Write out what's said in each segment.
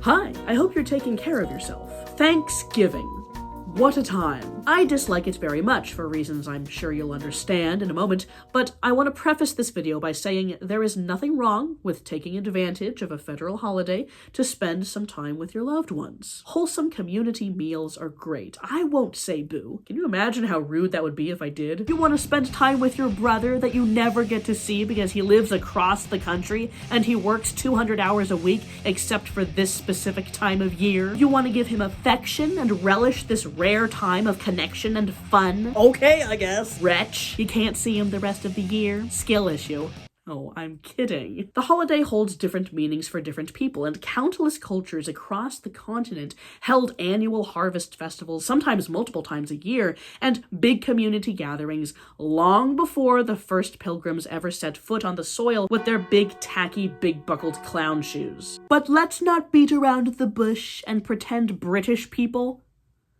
Hi, I hope you're taking care of yourself. Thanksgiving. What a time. I dislike it very much for reasons I'm sure you'll understand in a moment, but I want to preface this video by saying there is nothing wrong with taking advantage of a federal holiday to spend some time with your loved ones. Wholesome community meals are great. I won't say boo. Can you imagine how rude that would be if I did? You want to spend time with your brother that you never get to see because he lives across the country and he works 200 hours a week except for this specific time of year? You want to give him affection and relish this rare time of connection and fun? Okay, I guess. Wretch. You can't see him the rest of the year. Skill issue. Oh, I'm kidding. The holiday holds different meanings for different people, and countless cultures across the continent held annual harvest festivals, sometimes multiple times a year, and big community gatherings long before the first pilgrims ever set foot on the soil with their big, tacky, big-buckled clown shoes. But let's not beat around the bush and pretend British people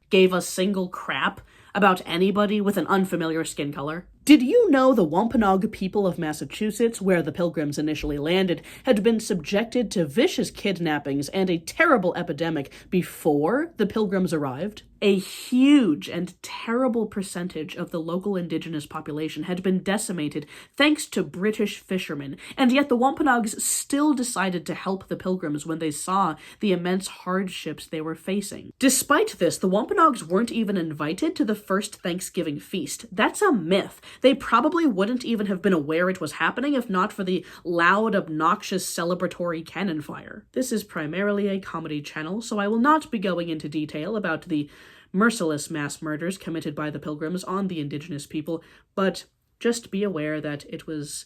gave a single crap about anybody with an unfamiliar skin color. Did you know the Wampanoag people of Massachusetts, where the Pilgrims initially landed, had been subjected to vicious kidnappings and a terrible epidemic before the Pilgrims arrived? A huge and terrible percentage of the local indigenous population had been decimated thanks to British fishermen, and yet the Wampanoags still decided to help the Pilgrims when they saw the immense hardships they were facing. Despite this, the Wampanoags weren't even invited to the first Thanksgiving feast. That's a myth. They probably wouldn't even have been aware it was happening if not for the loud, obnoxious, celebratory cannon fire. This is primarily a comedy channel, so I will not be going into detail about the merciless mass murders committed by the Pilgrims on the indigenous people, but just be aware that it was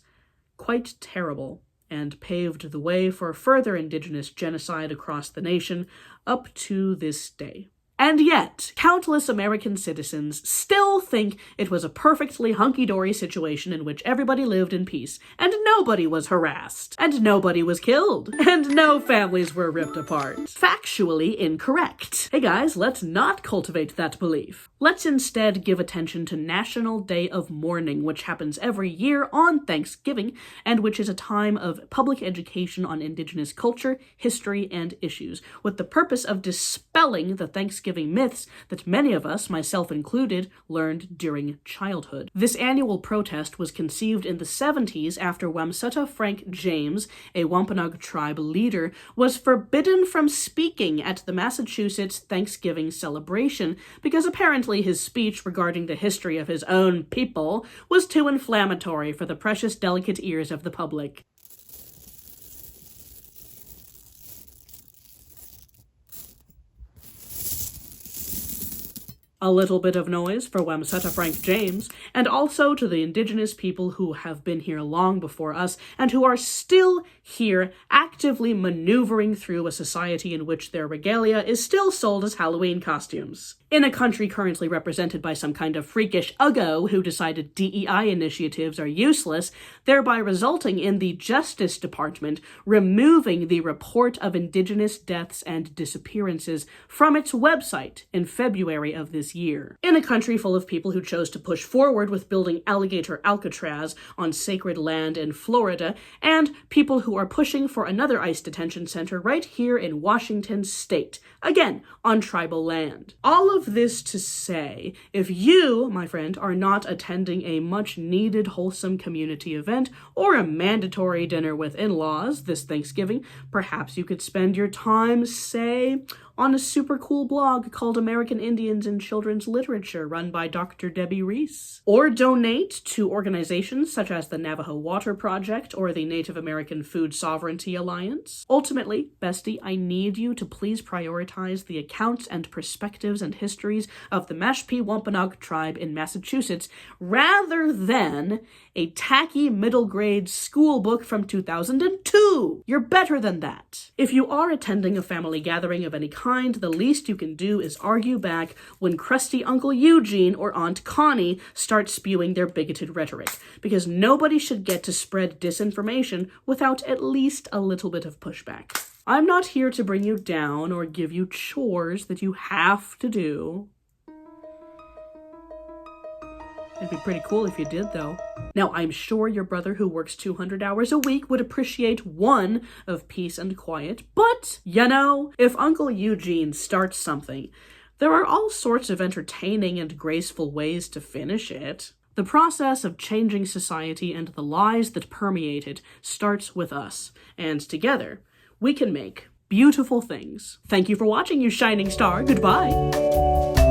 quite terrible and paved the way for further indigenous genocide across the nation up to this day. And yet, countless American citizens still think it was a perfectly hunky-dory situation in which everybody lived in peace, and nobody was harassed, and nobody was killed, and no families were ripped apart. Factually incorrect. Hey guys, let's not cultivate that belief. Let's instead give attention to National Day of Mourning, which happens every year on Thanksgiving, and which is a time of public education on Indigenous culture, history, and issues, with the purpose of dispelling the Thanksgiving myths that many of us, myself included, learned during childhood. This annual protest was conceived in the 70s after Wamsutta Frank James, a Wampanoag tribe leader, was forbidden from speaking at the Massachusetts Thanksgiving celebration because apparently his speech regarding the history of his own people was too inflammatory for the precious delicate ears of the public. A little bit of noise for Wamsutta Frank James, and also to the indigenous people who have been here long before us and who are still here actively maneuvering through a society in which their regalia is still sold as Halloween costumes. In a country currently represented by some kind of freakish uggo who decided DEI initiatives are useless, thereby resulting in the Justice Department removing the report of Indigenous deaths and disappearances from its website in February of this year. In a country full of people who chose to push forward with building alligator Alcatraz on sacred land in Florida, and people who are pushing for another ICE detention center right here in Washington state, again, on tribal land. All of this to say, if you, my friend, are not attending a much-needed wholesome community event or a mandatory dinner with in-laws this Thanksgiving, perhaps you could spend your time, say, on a super cool blog called American Indians in Children's Literature run by Dr. Debbie Reese. Or donate to organizations such as the Navajo Water Project or the Native American Food Sovereignty Alliance. Ultimately, bestie, I need you to please prioritize the accounts and perspectives and histories of the Mashpee Wampanoag tribe in Massachusetts rather than a tacky middle grade school book from 2002. You're better than that. If you are attending a family gathering of any kind, the least you can do is argue back when crusty Uncle Eugene or Aunt Connie start spewing their bigoted rhetoric, because nobody should get to spread disinformation without at least a little bit of pushback. I'm not here to bring you down or give you chores that you have to do. It'd be pretty cool if you did, though. Now, I'm sure your brother who works 200 hours a week would appreciate one of peace and quiet, but, you know, if Uncle Eugene starts something, there are all sorts of entertaining and graceful ways to finish it. The process of changing society and the lies that permeate it starts with us, and together, we can make beautiful things. Thank you for watching, you shining star. Goodbye.